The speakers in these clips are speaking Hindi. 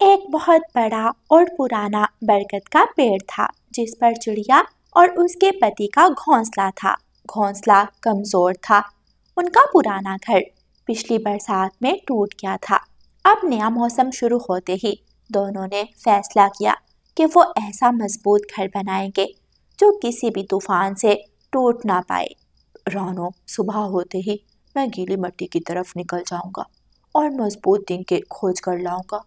एक बहुत बड़ा और पुराना बरगद का पेड़ था जिस पर चिड़िया और उसके पति का घोंसला था। घोंसला कमजोर था। उनका पुराना घर पिछली बरसात में टूट गया था। अब नया मौसम शुरू होते ही दोनों ने फैसला किया कि वो ऐसा मजबूत घर बनाएंगे जो किसी भी तूफान से टूट ना पाए। रानो, सुबह होते ही मैं गीली मिट्टी की तरफ निकल जाऊंगा और मजबूत टीन के खोज कर लाऊंगा,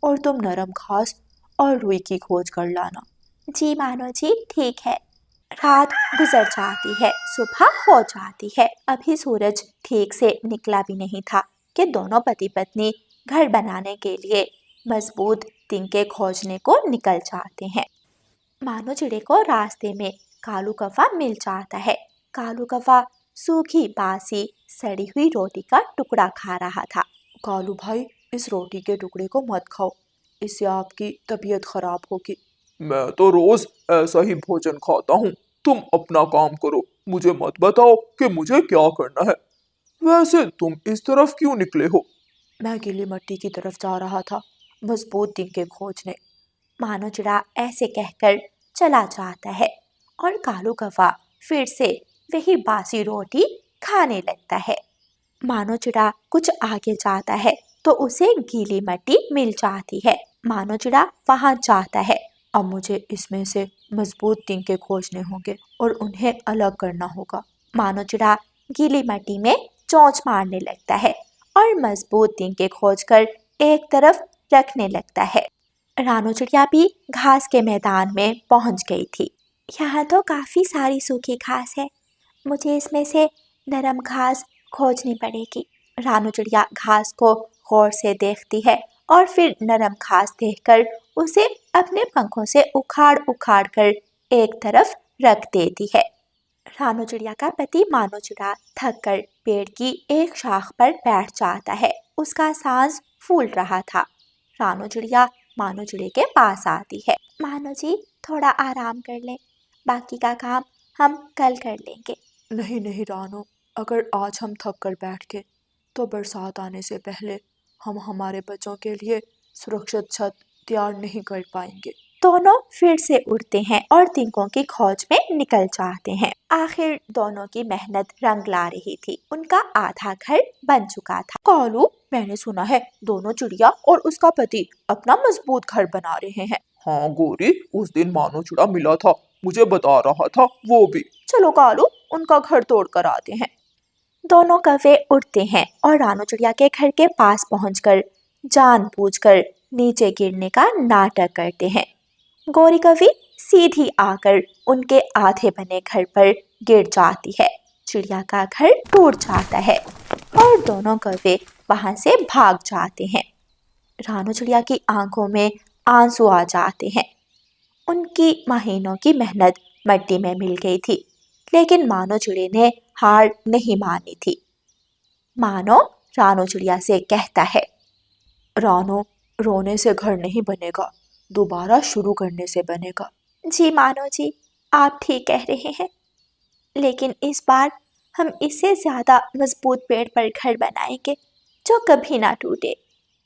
और तुम नरम घास और रुई की खोज कर लाना। जी मानो जी, ठीक है। रात गुजर जाती है, सुबह हो जाती है। अभी सूरज ठीक से निकला भी नहीं था कि दोनों पति पत्नी घर बनाने के लिए मजबूत तिनके खोजने को निकल जाते हैं। मानो चिड़े को रास्ते में कालू कौवा मिल जाता है। कालू कौवा सूखी बासी सड़ी हुई रोटी का टुकड़ा खा रहा था। कालू भाई, इस रोटी के टुकड़े को मत खाओ, इससे आपकी तबीयत खराब होगी। मैं तो रोज ऐसा ही भोजन खाता हूँ। तुम अपना काम करो, मुझे मत बताओ कि मुझे क्या करना है। वैसे तुम इस तरफ क्यों निकले हो? मैं गीली मिट्टी की तरफ जा रहा था, मजबूत तिनके खोजने। मानो चिड़ा ऐसे कहकर चला जाता है और कालू कौवा फिर से वही बासी रोटी खाने लगता है। मानो चिड़ा कुछ आगे जाता है तो उसे गीली मिट्टी मिल जाती है। मानो चिड़ा वहां जाता है। अब मुझे इसमें से मजबूत तिनके खोजने होंगे और उन्हें अलग करना होगा। मानो चिड़ा गीली मिट्टी में चोंच मारने लगता है और मजबूत तिनके खोजकर एक तरफ रखने लगता है। रानो चिड़िया भी घास के मैदान में पहुंच गई थी। यहाँ तो काफी सारी सूखी घास है, मुझे इसमें से नरम घास खोजनी पड़ेगी। रानो चिड़िया घास को गौर से देखती है और फिर नरम घास देखकर उसे अपने पंखों से उखाड़ उखाड़ कर एक तरफ रख देती है। रानो चिड़िया का पति मानो चिड़ा थक कर पेड़ की एक शाख पर बैठ जाता है। उसका सांस फूल रहा था। रानो चिड़िया मानो चिड़े के पास आती है। मानो जी, थोड़ा आराम कर ले, बाकी का काम हम कल कर लेंगे। नहीं नहीं रानो, अगर आज हम थक कर बैठ गए तो बरसात आने से पहले हम हमारे बच्चों के लिए सुरक्षित छत तैयार नहीं कर पाएंगे। दोनों फिर से उड़ते हैं और तिनकों की खोज में निकल जाते हैं। आखिर दोनों की मेहनत रंग ला रही थी। उनका आधा घर बन चुका था। कालू, मैंने सुना है दोनों चिड़िया और उसका पति अपना मजबूत घर बना रहे हैं। हाँ गोरी, उस दिन मानो चिड़ा मिला था, मुझे बता रहा था वो भी। चलो कालू, उनका घर तोड़ कर आते हैं। दोनों कौवे उड़ते हैं और रानो चिड़िया के घर के पास पहुंचकर जानबूझकर नीचे गिरने का नाटक करते हैं। गौरी कौवी सीधी आकर उनके आधे बने घर पर गिर जाती है। चिड़िया का घर टूट जाता है और दोनों कौवे वहां से भाग जाते हैं। रानो चिड़िया की आंखों में आंसू आ जाते हैं। उनकी महीनों की मेहनत मिट्टी में मिल गई थी, लेकिन मानो चिड़े ने हार नहीं मानी थी। मानो रानो चिड़िया से कहता है, रानो, रोने से घर नहीं बनेगा, दोबारा शुरू करने से बनेगा। जी मानो जी, आप ठीक कह रहे हैं, लेकिन इस बार हम इससे ज्यादा मजबूत पेड़ पर घर बनाएंगे जो कभी ना टूटे।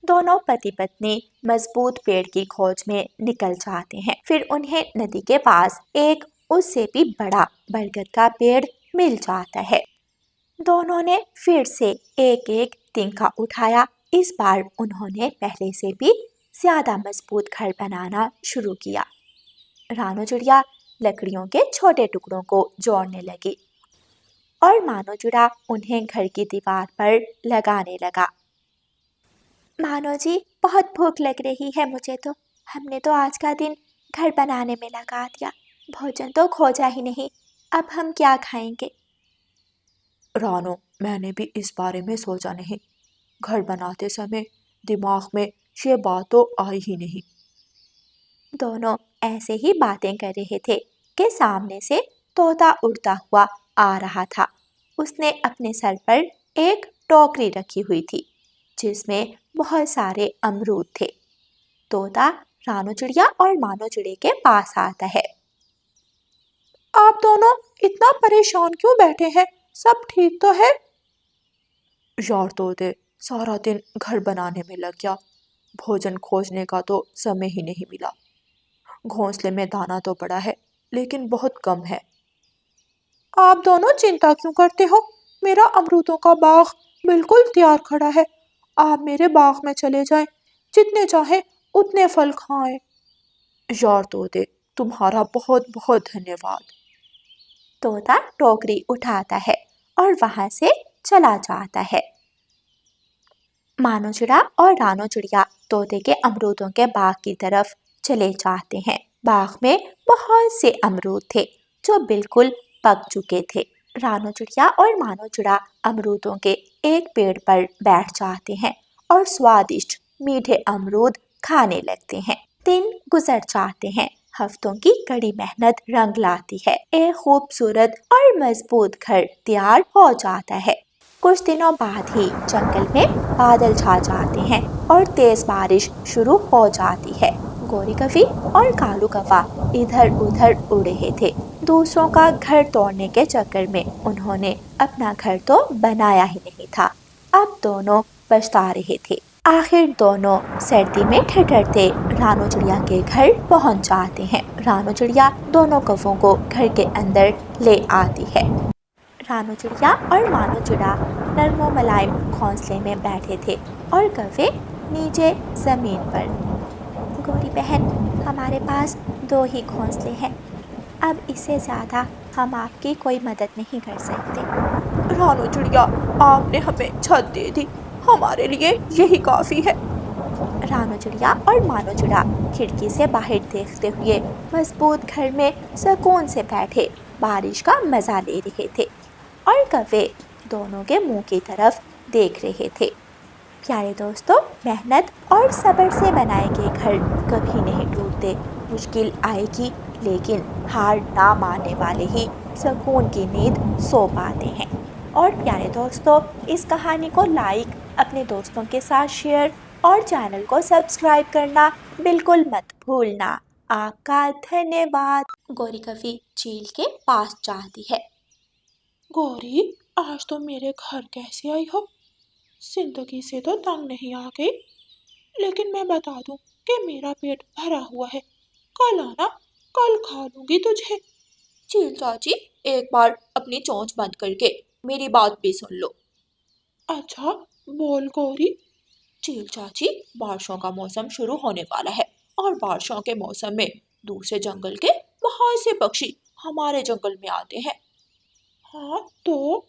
दोनों पति पत्नी मजबूत पेड़ की खोज में निकल जाते हैं। फिर उन्हें नदी के पास एक उससे भी बड़ा बरगद का पेड़ मिल जाता है। दोनों ने फिर से एक एक तिनका उठाया। इस बार उन्होंने पहले से भी ज्यादा मजबूत घर बनाना शुरू किया। रानो चिड़िया लकड़ियों के छोटे टुकड़ों को जोड़ने लगी और मानो चिड़ा उन्हें घर की दीवार पर लगाने लगा। मानो जी, बहुत भूख लग रही है मुझे तो। हमने तो आज का दिन घर बनाने में लगा दिया, भोजन तो खोजा ही नहीं। अब हम क्या खाएंगे? रानो, मैंने भी इस बारे में सोचा नहीं। घर बनाते समय दिमाग में ये बात तो आई ही नहीं। दोनों ऐसे ही बातें कर रहे थे कि सामने से तोता उड़ता हुआ आ रहा था। उसने अपने सर पर एक टोकरी रखी हुई थी जिसमें बहुत सारे अमरूद थे। तोता रानो चिड़िया और मानो चिड़े के पास आता है। आप दोनों इतना परेशान क्यों बैठे हैं? सब ठीक तो है? यार तोते, सारा दिन घर बनाने में लग गया, भोजन खोजने का तो समय ही नहीं मिला। घोंसले में दाना तो पड़ा है, लेकिन बहुत कम है। आप दोनों चिंता क्यों करते हो? मेरा अमरूदों का बाग बिल्कुल तैयार खड़ा है। आप मेरे बाग में चले जाएं, जितने चाहे उतने फल खाएं। यार तोते, तुम्हारा बहुत बहुत धन्यवाद। तोता टोकरी उठाता है और वहां से चला जाता है। मानो चिड़ा और रानो चिड़िया तोते के अमरूदों के बाग की तरफ चले जाते हैं। बाग में बहुत से अमरूद थे जो बिल्कुल पक चुके थे। रानो चिड़िया और मानो चिड़ा अमरूदों के एक पेड़ पर बैठ जाते हैं और स्वादिष्ट मीठे अमरूद खाने लगते हैं। दिन गुजर जाते हैं। हफ्तों की कड़ी मेहनत रंग लाती है। एक खूबसूरत और मजबूत घर तैयार हो जाता है। कुछ दिनों बाद ही जंगल में बादल छा जाते हैं और तेज बारिश शुरू हो जाती है। गोरी कौवी और कालू कौवा इधर उधर उड़ रहे थे। दूसरों का घर तोड़ने के चक्कर में उन्होंने अपना घर तो बनाया ही नहीं था। अब दोनों पछता रहे थे। आखिर दोनों सर्दी में ठिठुरते रानो चिड़िया के घर पहुंच जाते हैं। रानो चिड़िया दोनों कौवों को घर के अंदर ले आती है। रानो चिड़िया और मानो चिड़ा नरमो मुलायम घोंसले में बैठे थे और कौवे नीचे जमीन पर। गोरी बहन, हमारे पास 2 ही घोंसले हैं। अब इससे ज़्यादा हम आपकी कोई मदद नहीं कर सकते। रानो चिड़िया, आपने हमें छत दे दी, हमारे लिए यही काफी है। रानो चिड़िया और मानो चिड़ा खिड़की से बाहर देखते हुए मजबूत घर में सुकून से बैठे बारिश का मजा ले रहे थे और कौवे दोनों के मुंह की तरफ देख रहे थे। प्यारे दोस्तों, मेहनत और सब्र से बनाए गए घर कभी नहीं टूटते। मुश्किल आएगी, लेकिन हार ना मानने वाले ही सुकून की नींद सो पाते हैं। और प्यारे दोस्तों, इस कहानी को लाइक, अपने दोस्तों के साथ शेयर और चैनल को सब्सक्राइब करना बिल्कुल मत भूलना। आपका धन्यवाद। गोरी कौवी झील के पास जाती है। गौरी, आज तो मेरे घर कैसे आई हो? जिंदगी से तो तंग नहीं आ गई, लेकिन मैं बता दूं कि मेरा पेट भरा हुआ है। कल आना, कल खा लूंगी तुझे। झील चाची, एक बार अपनी चोंच बंद करके मेरी बात भी सुन लो। अच्छा, बोल गौरी। झील चाची, बारिशों का मौसम शुरू होने वाला है और बारिशों के मौसम में दूसरे जंगल के बहुत से पक्षी हमारे जंगल में आते हैं। हाँ तो?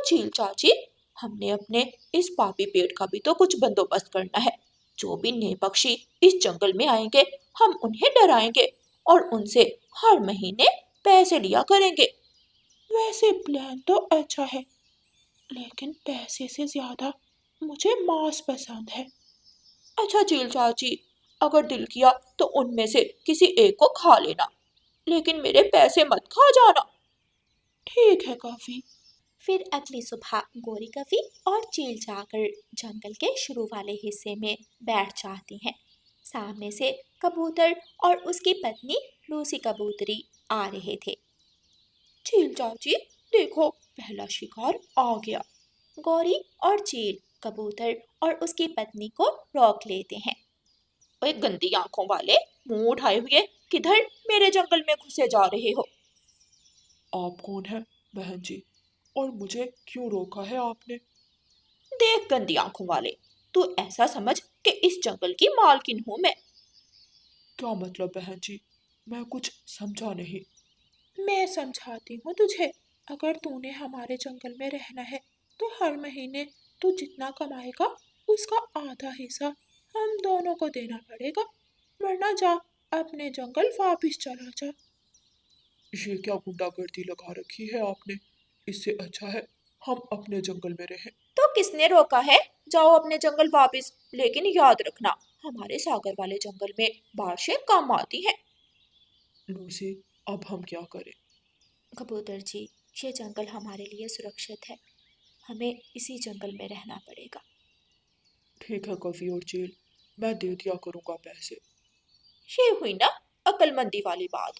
झील चाची, हमने अपने इस पापी पेड़ का भी तो कुछ बंदोबस्त करना है। जो भी नए पक्षी इस जंगल में आएंगे, हम उन्हें डराएंगे और उनसे हर महीने पैसे लिया करेंगे। वैसे प्लान तो अच्छा है, लेकिन पैसे से ज्यादा मुझे मांस पसंद है। अच्छा झील चाची, अगर दिल किया तो उनमें से किसी एक को खा लेना, लेकिन मेरे पैसे मत खा जाना। ठीक है कॉफी। फिर अगली सुबह गोरी कौवी और चील जाकर जंगल के शुरू वाले हिस्से में बैठ जाती हैं। सामने से कबूतर और उसकी पत्नी लूसी कबूतरी आ रहे थे। चील चाची, देखो, पहला शिकार आ गया। गौरी और चील कबूतर और उसकी पत्नी को रोक लेते हैं। ओए गंदी आंखों वाले, मुंह उठाए हुए किधर मेरे जंगल में घुसे जा रहे हो? आप कौन है बहन जी, और मुझे क्यों रोका है आपने? देख गंदी आंखों वाले, तू ऐसा समझ कि इस जंगल की मालकिन हूं मैं। क्या मतलब बहन जी? मैं कुछ समझा नहीं। मैं समझाती हूँ तुझे। अगर तूने हमारे जंगल में रहना है तो हर महीने तू जितना कमाएगा उसका आधा हिस्सा हम दोनों को देना पड़ेगा, वरना जा अपने जंगल वापिस चला जा। ये क्या गुंडागर्दी लगा रखी है आपने? इससे अच्छा है हम अपने जंगल में रहें। तो किसने रोका है? जाओ अपने जंगल वापस, लेकिन याद रखना, हमारे सागर वाले जंगल में बारिशें कम आती हैं। लूसी, अब हम क्या करें? कबूतर जी, ये जंगल हमारे लिए सुरक्षित है। हमें इसी जंगल में रहना पड़ेगा। ठीक है कॉफी और चील, मैं दे दिया करूँगा पैसे। ये हुई ना अक्लमंदी वाली बात।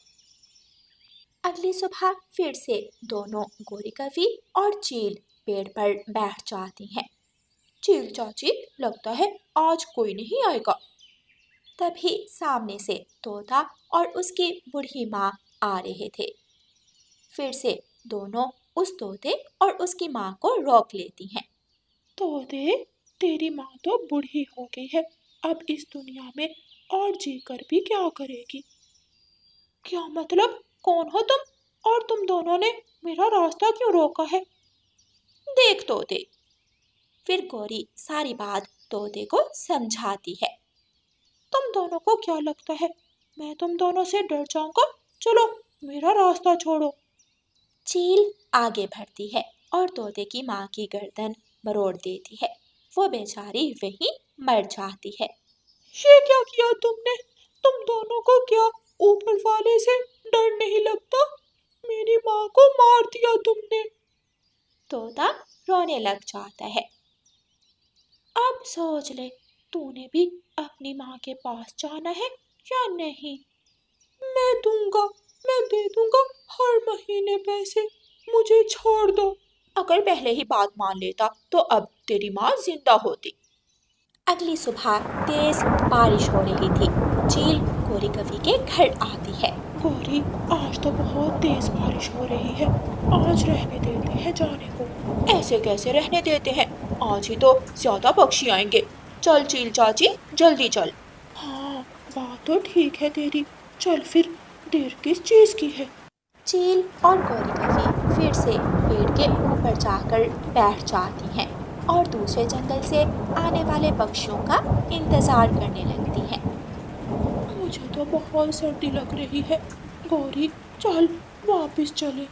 अगली सुबह फिर से दोनों गोरी कौवी और चील पेड़ पर बैठ जाती हैं। चील चाची, लगता है आज कोई नहीं आएगा। तभी सामने से तोता और उसकी बूढ़ी माँ आ रहे थे। फिर से दोनों उस तोते और उसकी माँ को रोक लेती हैं। तोते, तेरी माँ तो बूढ़ी हो गई है, अब इस दुनिया में और जीकर भी क्या करेगी? क्या मतलब? कौन हो तुम? और तुम दोनों ने मेरा रास्ता क्यों रोका है? देख तोते, फिर गौरी सारी बात तोते को समझाती है। तुम दोनों को क्या लगता है मैं तुम दोनों से डर जाऊंगा? चलो मेरा रास्ता छोड़ो। चील आगे बढ़ती है और तोते की माँ की गर्दन मरोड़ देती है। वो बेचारी वहीं मर जाती है। ये क्या किया तुमने? तुम दोनों को क्या ऊपर वाले से डर नहीं लगता? मेरी माँ को मार दिया तुमने। तोता रोने लग जाता है। अब सोच ले, तूने भी अपनी माँ के पास जाना है या नहीं? मैं दूंगा, मैं दे दूंगा हर महीने पैसे, मुझे छोड़ दो। अगर पहले ही बात मान लेता तो अब तेरी माँ जिंदा होती। अगली सुबह तेज बारिश हो रही थी। चील गोरी कवि के घर आती है। गौरी, आज तो बहुत तेज बारिश हो रही है, आज रहने देते हैं जाने को। ऐसे कैसे रहने देते हैं? आज ही तो ज्यादा पक्षी आएंगे। चल चील चाची, जल्दी चल। हाँ, बात तो ठीक है तेरी, चल फिर, देर किस चीज की है? चील और गौरी कवि फिर से पेड़ के ऊपर जाकर बैठ जाती हैं और दूसरे जंगल से आने वाले पक्षियों का इंतजार करने लगती हैं। मुझे तो बहुत सर्दी लग रही है, गौरी चल वापस चले।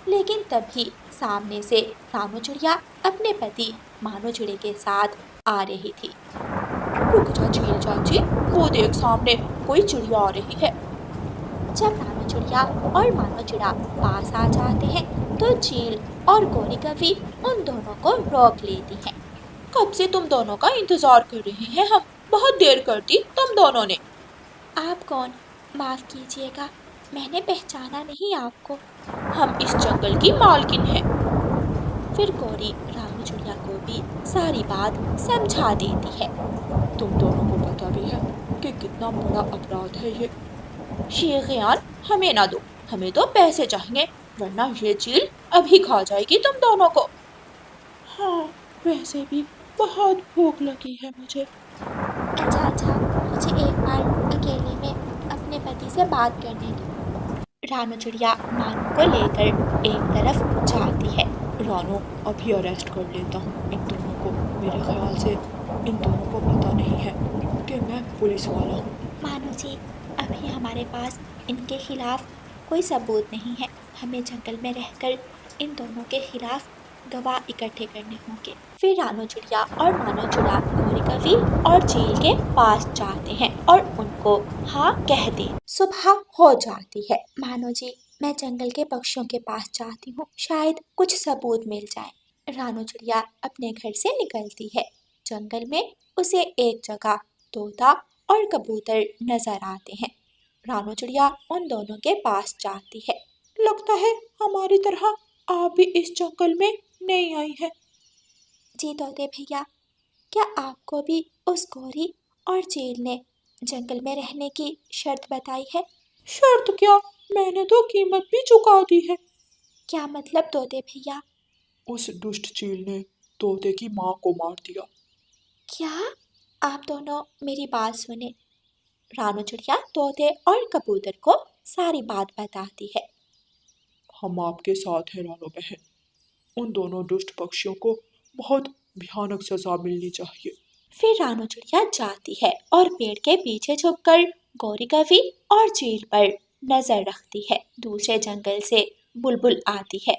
लेकिन तभी सामने से रानू चिड़िया अपने पति मानो चिड़े के साथ आ रही थी। रुक जा चील चाची, वो देख सामने कोई चिड़िया आ रही है। जब रानू चिड़िया और मानो चिड़ा पास आ जाते हैं तो चील और गौरी कवि उन दोनों को रोक लेती हैं। कब से तुम दोनों का इंतजार कर रहे हैं हम, बहुत देर कर दी तुम दोनों ने। आप कौन? माफ कीजिएगा, मैंने पहचाना नहीं आपको। हम इस जंगल की मालकिन हैं। फिर गौरी रानू चिड़िया को भी सारी बात समझा देती है। तुम दोनों को पता भी है कि कितना बड़ा अपराध है ये? ख्याल हमें ना दो, हमें तो पैसे चाहिए, वरना ये चील अभी खा जाएगी तुम दोनों को। हाँ, वैसे भी बहुत भूख लगी है मुझे। अच्छा, मुझे एक बार अकेले में अपने पति से बात करने दो। रानू चिड़िया मानो को लेकर एक तरफ जाती है। रानो, अभी अरेस्ट कर लेता हूँ इन दोनों को। मेरे ख्याल से इन दोनों को पता नहीं है कि मैं पुलिस वाला हूँ। मानो जी, अभी हमारे पास इनके खिलाफ कोई सबूत नहीं है। हमें जंगल में रहकर इन दोनों के खिलाफ गवाह इकट्ठे करने होंगे। फिर रानू चिड़िया और मानो चिड़ा गौरी कवि और चील के पास जाते हैं और उनको हाँ कह दे। सुबह हो जाती है। मानो जी, मैं जंगल के पक्षियों के पास जाती हूँ, शायद कुछ सबूत मिल जाए। रानू चिड़िया अपने घर से निकलती है। जंगल में उसे एक जगह तोता और कबूतर नजर आते हैं। रानू चिड़िया उन दोनों के पास जाती है। लगता है हमारी तरह आप भी इस जंगल में नहीं आई है। जी तोते भैया, क्या आपको भी उस गौरी और चील ने जंगल में रहने की शर्त बताई है? शर्त क्या? मैंने तो कीमत भी चुका दी है। क्या मतलब तोते भैया? उस दुष्ट चील ने तोते की माँ को मार दिया। क्या? आप दोनों मेरी बात सुने। रानू चिड़िया तोते और कबूतर को सारी बात बताती है। हम आपके साथ हैं रानो बहन, उन दोनों दुष्ट पक्षियों को बहुत भयानक सजा मिलनी चाहिए। फिर रानू चिड़िया जाती है और पेड़ के पीछे छुपकर गौरी कवि और चील पर नजर रखती है। दूसरे जंगल से बुलबुल आती है।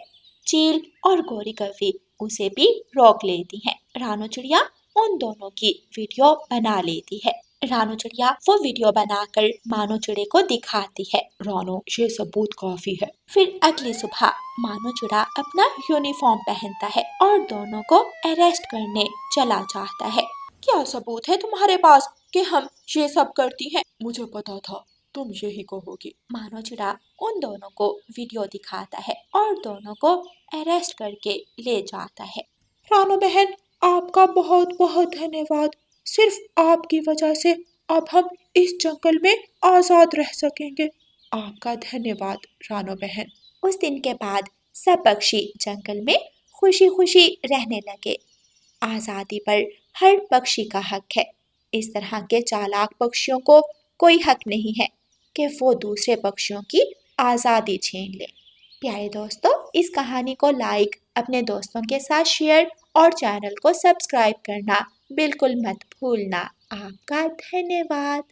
चील और गौरी कवि उसे भी रोक लेती हैं। रानू चिड़िया उन दोनों की वीडियो बना लेती है। रानू चिड़िया वो वीडियो बनाकर मानो चिड़े को दिखाती है। रानो, ये सबूत काफी है। फिर अगली सुबह मानो चिड़ा अपना यूनिफॉर्म पहनता है और दोनों को अरेस्ट करने चला जाता है। क्या सबूत है तुम्हारे पास कि हम ये सब करती हैं? मुझे पता था तुम यही कहोगी। मानो चिड़ा उन दोनों को वीडियो दिखाता है और दोनों को अरेस्ट करके ले जाता है। रानो बहन, आपका बहुत बहुत धन्यवाद। सिर्फ आपकी वजह से अब हम इस जंगल में आजाद रह सकेंगे। आपका धन्यवाद रानो बहन। उस दिन के बाद सब पक्षी जंगल में खुशी खुशी रहने लगे। आज़ादी पर हर पक्षी का हक है। इस तरह के चालाक पक्षियों को कोई हक नहीं है कि वो दूसरे पक्षियों की आज़ादी छीन ले। प्यारे दोस्तों, इस कहानी को लाइक, अपने दोस्तों के साथ शेयर और चैनल को सब्सक्राइब करना बिल्कुल मत भूलना। आपका धन्यवाद।